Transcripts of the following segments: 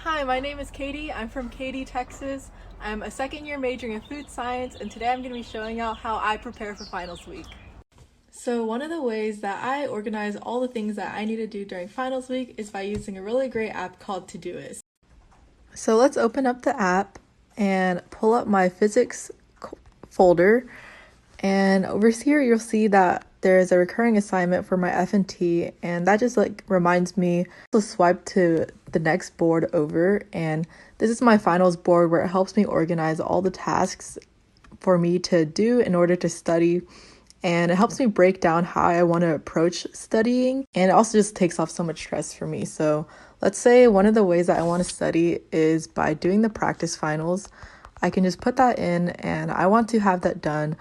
Hi, my name is Katie. I'm from Katy, Texas. I'm a second year majoring in food science, and today I'm going to be showing out how I prepare for finals week. So, one of the ways that I organize all the things that I need to do during finals week is by using a really great app called Todoist. So, let's open up the app and pull up my physics folder. And over here, you'll see that there's a recurring assignment for my F&T, and that just reminds me to swipe to the next board over. And this is my finals board where it helps me organize all the tasks for me to do in order to study. And it helps me break down how I want to approach studying. And it also just takes off so much stress for me. So let's say one of the ways that I want to study is by doing the practice finals. I can just put that in, and I want to have that done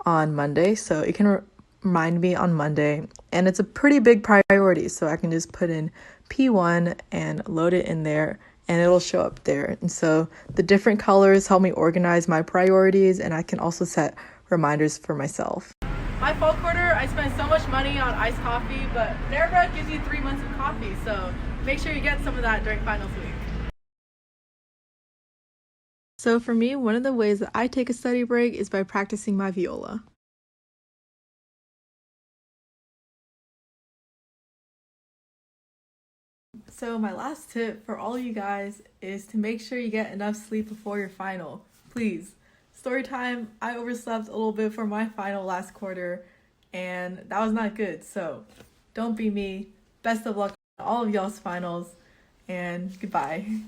on Monday, so it can remind me on Monday, and it's a pretty big priority, so I can just put in P1 and load it in there, and it'll show up there. And so the different colors help me organize my priorities, and I can also set reminders for myself. My fall quarter, I spent so much money on iced coffee, but Panera Bread gives you 3 months of coffee, so make sure you get some of that during finals week. So for me, one of the ways that I take a study break is by practicing my viola. So my last tip for all you guys is to make sure you get enough sleep before your final. Please. Story time, I overslept a little bit for my final last quarter, and that was not good. So don't be me. Best of luck on all of y'all's finals, and goodbye.